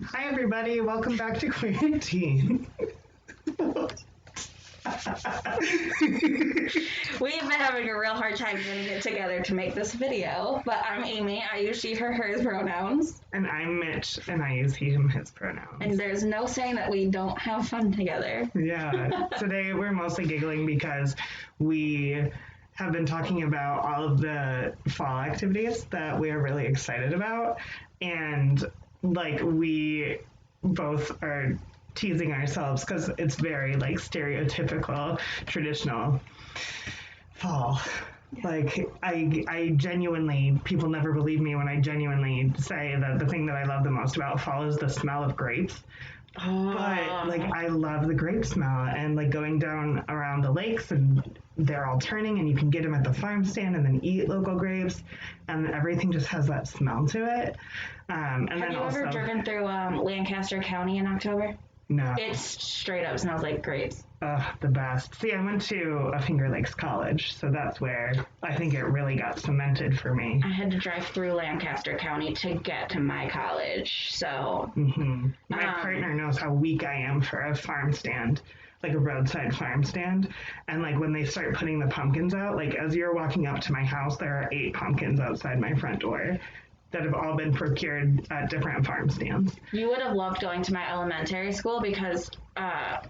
Hi, everybody. Welcome back to Quarantine. We've been having a real hard time getting it together to make this video, but I'm Amy. I use she, her, hers pronouns. And I'm Mitch, and I use he, him, his pronouns. And there's no saying that we don't have fun together. Yeah. Today we're mostly giggling because we have been talking about all of the fall activities that we are really excited about. And like we both are teasing ourselves because it's very like stereotypical, traditional fall. Like I genuinely, people never believe me when I genuinely say that the thing that I love the most about fall is the smell of grapes. But like I love the grape smell, and like going down around the lakes and they're all turning and you can get them at the farm stand and then eat local grapes, and everything just has that smell to it. And Have then you also, ever driven through Lancaster County in October? No. It straight up smells like grapes. The best. See, I went to a Finger Lakes college, so that's where I think it really got cemented for me. I had to drive through Lancaster County to get to my college, so... My partner knows how weak I am for a farm stand, like a roadside farm stand. And like when they start putting the pumpkins out, like as you're walking up to my house, there are 8 pumpkins outside my front door that have all been procured at different farm stands. You would have loved going to my elementary school because,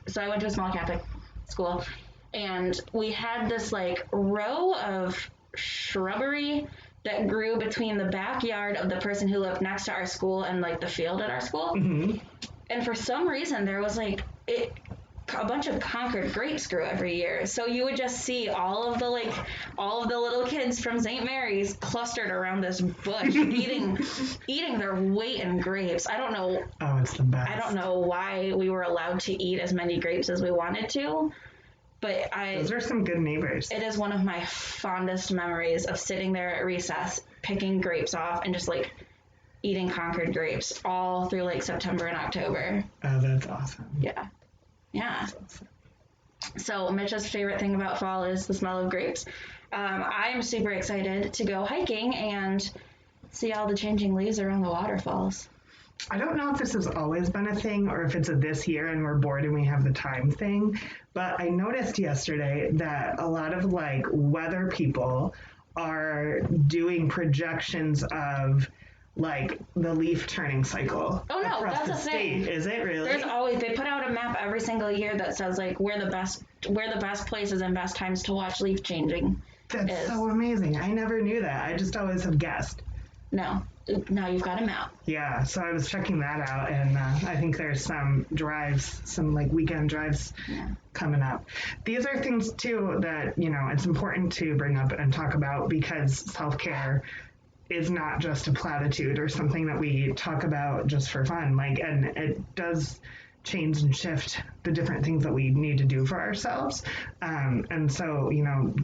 so I went to a small Catholic school, and we had this like row of shrubbery that grew between the backyard of the person who lived next to our school and like the field at our school. Mm-hmm. And for some reason there was like a bunch of Concord grapes grew every year. So you would just see all of the little kids from St. Mary's clustered around this bush eating their weight in grapes. I don't know. Oh, it's the best. I don't know why we were allowed to eat as many grapes as we wanted to, but those are some good neighbors. It is one of my fondest memories of sitting there at recess, picking grapes off and just like eating Concord grapes all through like September and October. Oh, that's awesome. Yeah. Yeah. So Mitch's favorite thing about fall is the smell of grapes. I'm super excited to go hiking and see all the changing leaves around the waterfalls. I don't know if this has always been a thing or if it's a this year and we're bored and we have the time thing, but I noticed yesterday that a lot of like weather people are doing projections of like the leaf turning cycle. Oh no, across that's the a state. thing. Is it really? There's always, they put out a map every single year that says like where the best places and best times to watch leaf changing. That's so amazing. I never knew that. I just always have guessed. No, now you've got a map. Yeah, so I was checking that out, and I think there's some drives, some like weekend drives coming up. These are things too that, you know, it's important to bring up and talk about because self-care is not just a platitude or something that we talk about just for fun. Like, and it does change and shift the different things that we need to do for ourselves. And so, you know,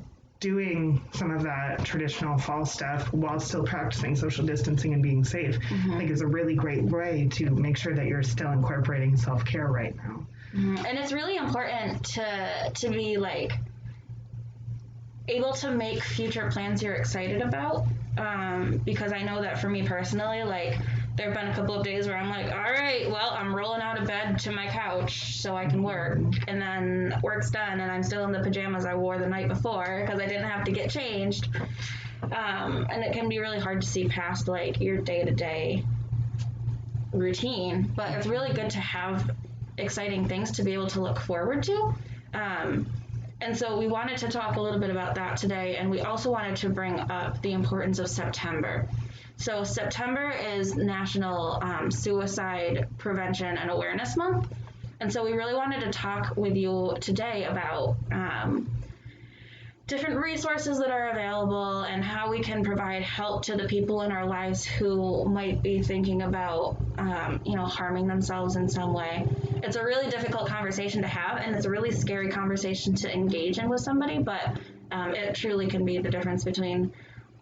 doing some of that traditional fall stuff while still practicing social distancing and being safe, I think is a really great way to make sure that you're still incorporating self-care right now. And it's really important to be like able to make future plans you're excited about. Because I know that for me personally, like there have been a couple of days where I'm like, all right, well, I'm rolling out of bed to my couch so I can work, and then work's done and I'm still in the pajamas I wore the night before because I didn't have to get changed. And it can be really hard to see past like your day-to-day routine, but it's really good to have exciting things to be able to look forward to. And so we wanted to talk a little bit about that today, and we also wanted to bring up the importance of September. So September is National Suicide Prevention and Awareness Month, and so we really wanted to talk with you today about different resources that are available and how we can provide help to the people in our lives who might be thinking about, harming themselves in some way. It's a really difficult conversation to have, and it's a really scary conversation to engage in with somebody, but it truly can be the difference between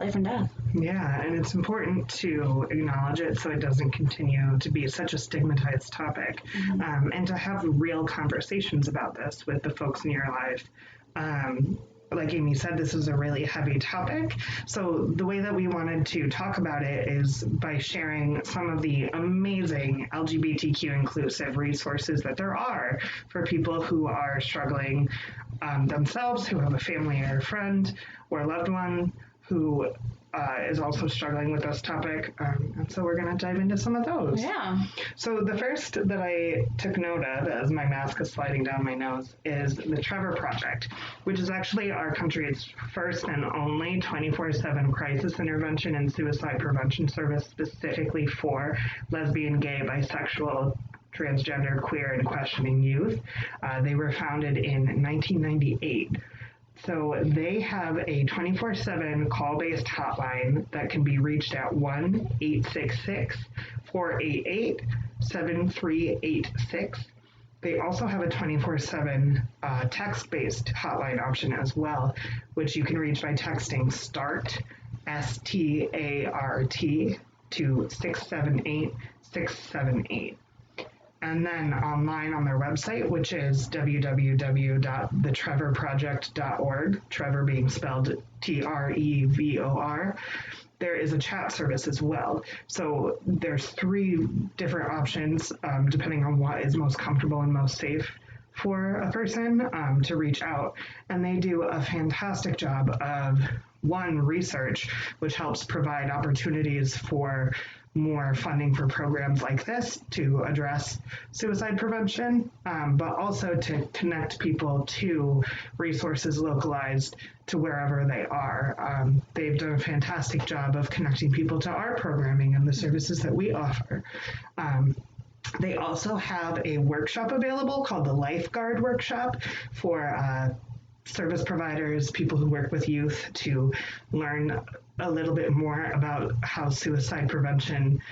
life and death. Yeah, and it's important to acknowledge it so it doesn't continue to be such a stigmatized topic, and to have real conversations about this with the folks in your life. like Amy said, this is a really heavy topic. So the way that we wanted to talk about it is by sharing some of the amazing LGBTQ inclusive resources that there are for people who are struggling themselves, who have a family or a friend or a loved one who is also struggling with this topic. And so we're going to dive into some of those. Yeah. So the first that I took note of as my mask is sliding down my nose is the Trevor Project, which is actually our country's first and only 24/7 crisis intervention and suicide prevention service specifically for lesbian, gay, bisexual, transgender, queer, and questioning youth. They were founded in 1998. So they have a 24/7 call-based hotline that can be reached at 1-866-488-7386. They also have a 24/7 text-based hotline option as well, which you can reach by texting START, START, to 678-678. And then online on their website, which is www.thetrevorproject.org, Trevor being spelled Trevor, there is a chat service as well. So there's 3 different options, depending on what is most comfortable and most safe for a person to reach out. And they do a fantastic job of, one, research, which helps provide opportunities for more funding for programs like this to address suicide prevention, but also to connect people to resources localized to wherever they are. They've done a fantastic job of connecting people to our programming and the services that we offer. They also have a workshop available called the Lifeguard Workshop for service providers, people who work with youth, to learn a little bit more about how suicide prevention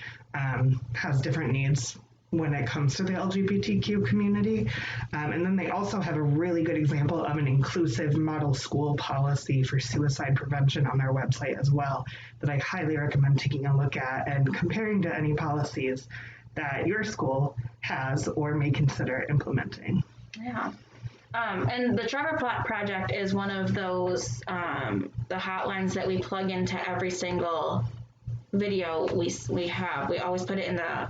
has different needs when it comes to the LGBTQ community. And then they also have a really good example of an inclusive model school policy for suicide prevention on their website as well, that I highly recommend taking a look at and comparing to any policies that your school has or may consider implementing. Yeah. And the Trevor Project is one of those, the hotlines that we plug into every single video we have. We always put it in the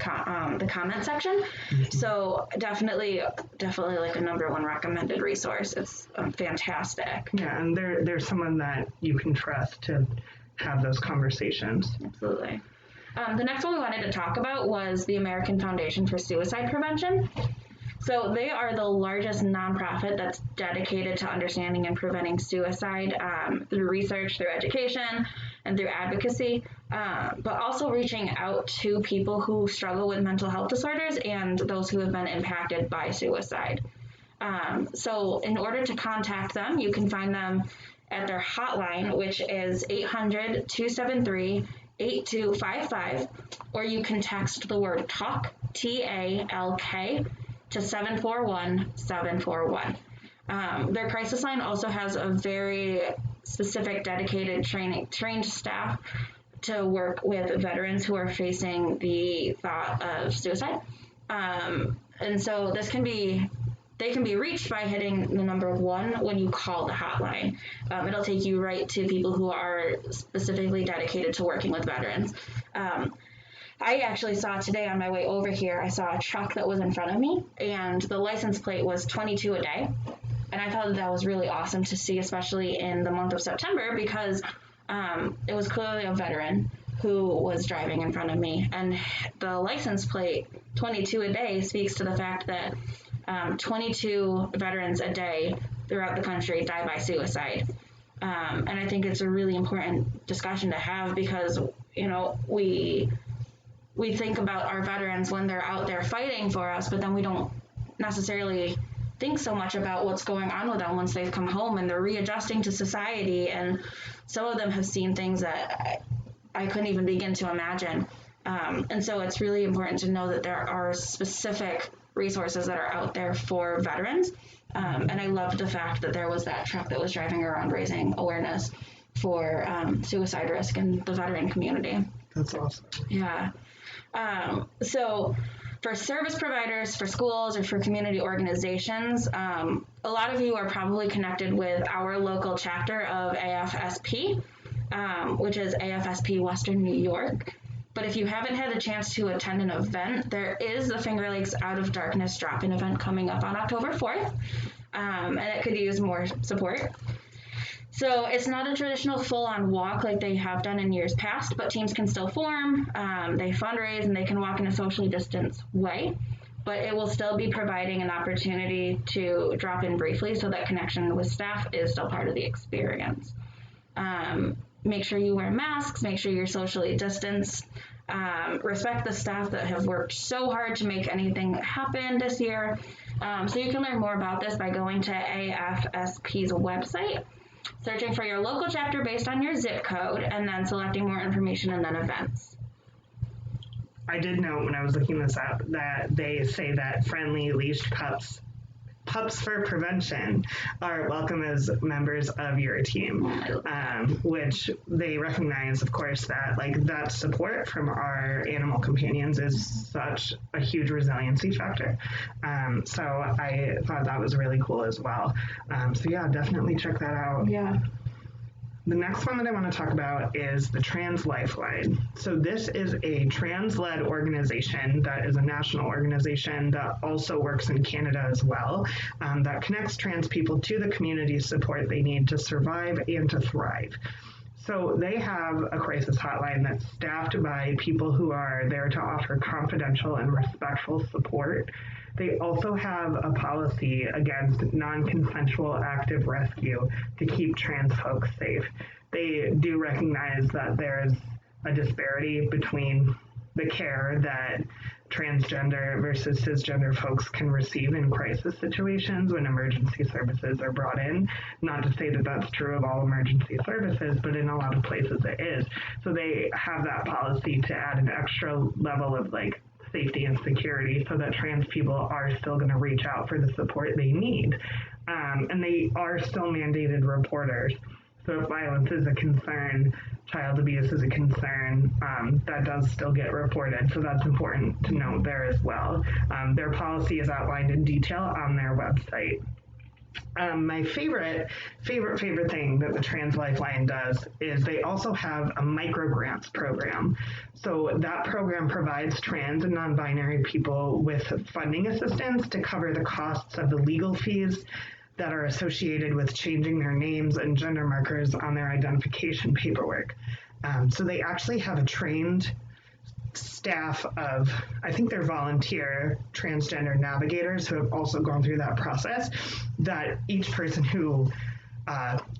comment section. Mm-hmm. So definitely like a #1 recommended resource. It's fantastic. Yeah, and there's someone that you can trust to have those conversations. Absolutely. The next one we wanted to talk about was the American Foundation for Suicide Prevention. So they are the largest nonprofit that's dedicated to understanding and preventing suicide through research, through education, and through advocacy, but also reaching out to people who struggle with mental health disorders and those who have been impacted by suicide. So in order to contact them, you can find them at their hotline, which is 800-273-8255, or you can text the word TALK, TALK, to 741-741. Their crisis line also has a very specific, dedicated, trained staff to work with veterans who are facing the thought of suicide. And so they can be reached by hitting the number 1 when you call the hotline. It'll take you right to people who are specifically dedicated to working with veterans. I actually saw today on my way over here, I saw a truck that was in front of me, and the license plate was 22 a day. And I thought that was really awesome to see, especially in the month of September, because it was clearly a veteran who was driving in front of me. And the license plate, 22 a day, speaks to the fact that 22 veterans a day throughout the country die by suicide. And I think it's a really important discussion to have, because, we think about our veterans when they're out there fighting for us, but then we don't necessarily think so much about what's going on with them once they've come home and they're readjusting to society. And some of them have seen things that I couldn't even begin to imagine. And so it's really important to know that there are specific resources that are out there for veterans. And I loved the fact that there was that truck that was driving around raising awareness for suicide risk in the veteran community. That's awesome. Yeah. So For service providers, for schools, or for community organizations, a lot of you are probably connected with our local chapter of AFSP, which is AFSP Western New York. But if you haven't had a chance to attend an event, there is the Finger Lakes Out of Darkness drop-in event coming up on October 4th, and it could use more support. So it's not a traditional full-on walk like they have done in years past, but teams can still form, they fundraise, and they can walk in a socially distanced way. But it will still be providing an opportunity to drop in briefly so that connection with staff is still part of the experience. Make sure you wear masks, make sure you're socially distanced, respect the staff that have worked so hard to make anything happen this year. So you can learn more about this by going to AFSP's website, searching for your local chapter based on your zip code, and then selecting more information and then events. I did note when I was looking this up that they say that friendly leashed pups for prevention are welcome as members of your team, which they recognize, of course, that like that support from our animal companions is such a huge resiliency factor. So I thought that was really cool as well. So yeah, definitely check that out. Yeah. The next one that I want to talk about is the Trans Lifeline. So this is a trans-led organization that is a national organization that also works in Canada as well, that connects trans people to the community support they need to survive and to thrive. So they have a crisis hotline that's staffed by people who are there to offer confidential and respectful support. They also have a policy against non-consensual active rescue to keep trans folks safe. They do recognize that there's a disparity between the care that transgender versus cisgender folks can receive in crisis situations when emergency services are brought in. Not to say that that's true of all emergency services, but in a lot of places it is. So they have that policy to add an extra level of like safety and security so that trans people are still going to reach out for the support they need. And they are still mandated reporters. So if violence is a concern, child abuse is a concern, that does still get reported. So that's important to note there as well. Their policy is outlined in detail on their website. My favorite thing that the Trans Lifeline does is they also have a microgrants program. So that program provides trans and non-binary people with funding assistance to cover the costs of the legal fees that are associated with changing their names and gender markers on their identification paperwork. So they actually have a trained staff of, I think they're volunteer transgender navigators who have also gone through that process, that each person who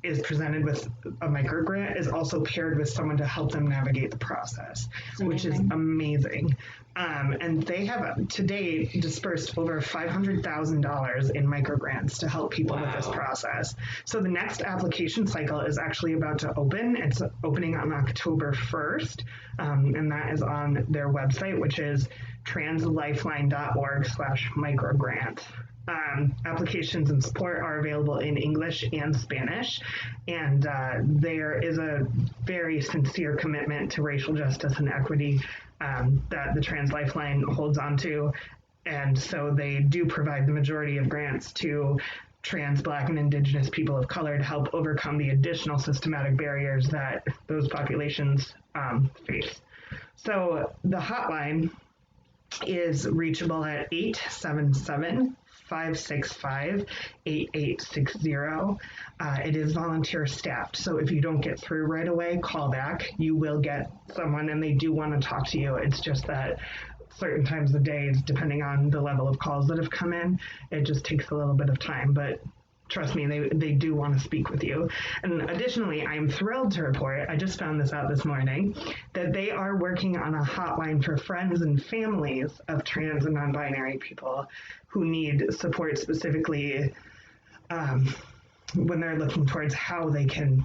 is presented with a microgrant is also paired with someone to help them navigate the process, which is amazing. And they have to date dispersed over $500,000 in microgrants to help people with this process. So the next application cycle is actually about to open. It's opening on October 1st, and that is on their website, which is translifeline.org/microgrant. Applications and support are available in English and Spanish, and there is a very sincere commitment to racial justice and equity that the Trans Lifeline holds on to, and so they do provide the majority of grants to trans, Black, and Indigenous people of color to help overcome the additional systematic barriers that those populations face. So the hotline is reachable at 877-565-8860. It is volunteer staffed, so if you don't get through right away, call back. You will get someone, and they do want to talk to you. It's just that certain times of days, depending on the level of calls that have come in, it just takes a little bit of time, but trust me, they do want to speak with you. And additionally, I'm thrilled to report, I just found this out this morning, that they are working on a hotline for friends and families of trans and non-binary people who need support specifically when they're looking towards how they can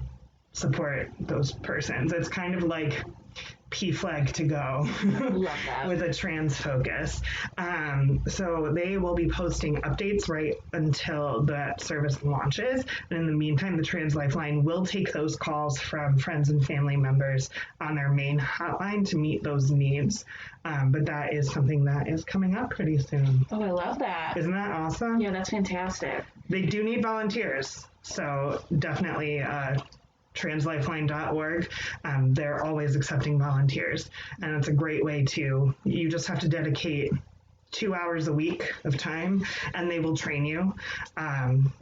support those persons. It's kind of like PFLAG to go Love that. with a trans focus. So they will be posting updates right until that service launches. And in the meantime, the Trans Lifeline will take those calls from friends and family members on their main hotline to meet those needs. But that is something that is coming up pretty soon. Oh, I love that. Isn't that awesome? Yeah, that's fantastic. They do need volunteers. So definitely translifeline.org. They're always accepting volunteers. And it's a great way you just have to dedicate 2 hours a week of time and they will train you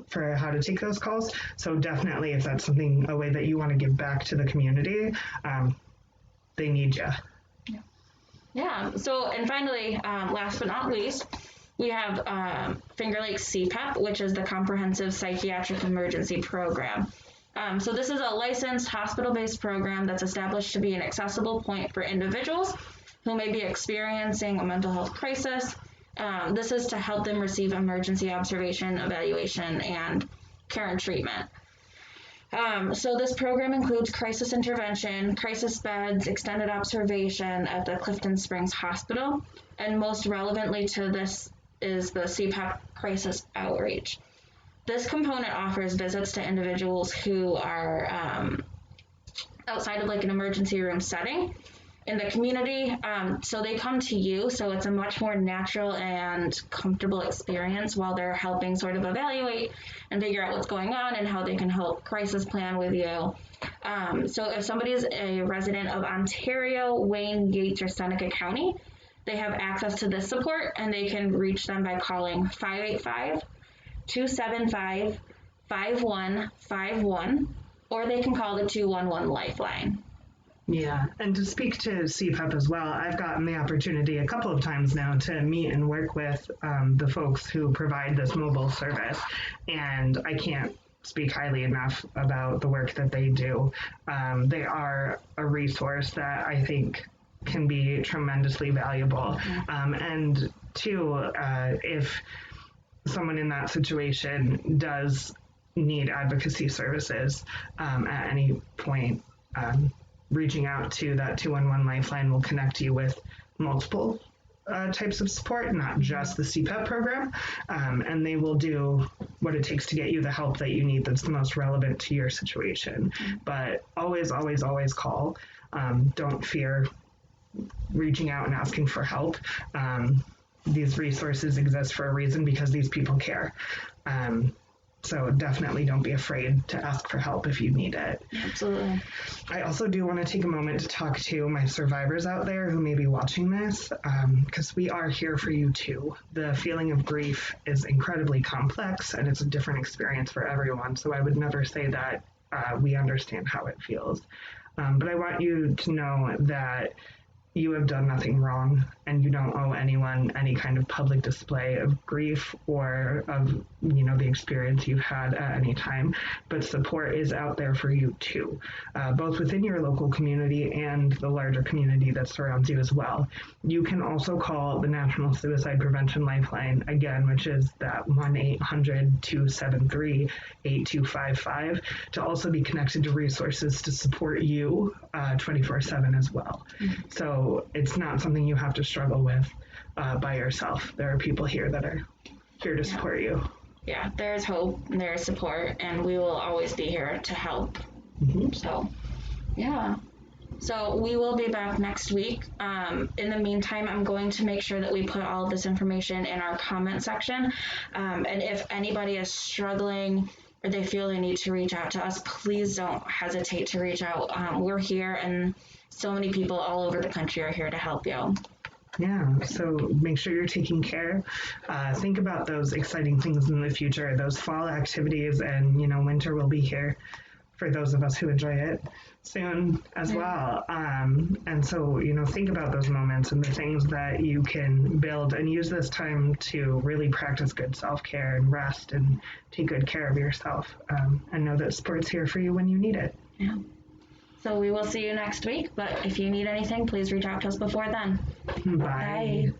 for how to take those calls. So definitely if that's a way that you want to give back to the community, they need you. Yeah. So, and finally, last but not least, we have Finger Lakes CPEP, which is the Comprehensive Psychiatric Emergency Program. So this is a licensed hospital-based program that's established to be an accessible point for individuals who may be experiencing a mental health crisis. This is to help them receive emergency observation, evaluation, and care and treatment. So this program includes crisis intervention, crisis beds, extended observation at the Clifton Springs Hospital, and most relevantly to this is the CPEP crisis outreach. This component offers visits to individuals who are outside of like an emergency room setting in the community. So they come to you, so it's a much more natural and comfortable experience while they're helping sort of evaluate and figure out what's going on and how they can help crisis plan with you. So if somebody is a resident of Ontario, Wayne, Yates, or Seneca County, they have access to this support and they can reach them by calling 585-275-5151, or they can call the 211 Lifeline. Yeah, and to speak to CPEP as well, I've gotten the opportunity a couple of times now to meet and work with the folks who provide this mobile service, and I can't speak highly enough about the work that they do. They are a resource that I think can be tremendously valuable. And two, if someone in that situation does need advocacy services at any point, reaching out to that 211 Lifeline will connect you with multiple types of support, not just the CPEP program, and they will do what it takes to get you the help that you need that's the most relevant to your situation. But always, always, always call. Don't fear reaching out and asking for help. These resources exist for a reason because these people care. So definitely don't be afraid to ask for help if you need it. Absolutely. I also do want to take a moment to talk to my survivors out there who may be watching this, because we are here for you too. The feeling of grief is incredibly complex and it's a different experience for everyone. So I would never say that we understand how it feels. But I want you to know that you have done nothing wrong and you don't owe anyone any kind of public display of grief or of, the experience you've had at any time. But support is out there for you too, both within your local community and the larger community that surrounds you as well. You can also call the National Suicide Prevention Lifeline again, which is that 1-800-273-8255, to also be connected to resources to support you 24/7 as well. So it's not something you have to struggle with by yourself. There are people here that are here to support you. Yeah, there's hope, there's support, and we will always be here to help. So, yeah. So we will be back next week. In the meantime, I'm going to make sure that we put all of this information in our comment section. And if anybody is struggling or they feel they need to reach out to us, please don't hesitate to reach out. We're here, and so many people all over the country are here to help you. Yeah, so make sure you're taking care. Think about those exciting things in the future, those fall activities, and, winter will be here for those of us who enjoy it soon as well. And so, think about those moments and the things that you can build and use this time to really practice good self-care and rest and take good care of yourself, and know that support's here for you when you need it. Yeah. So we will see you next week, but if you need anything, please reach out to us before then. Bye. Bye.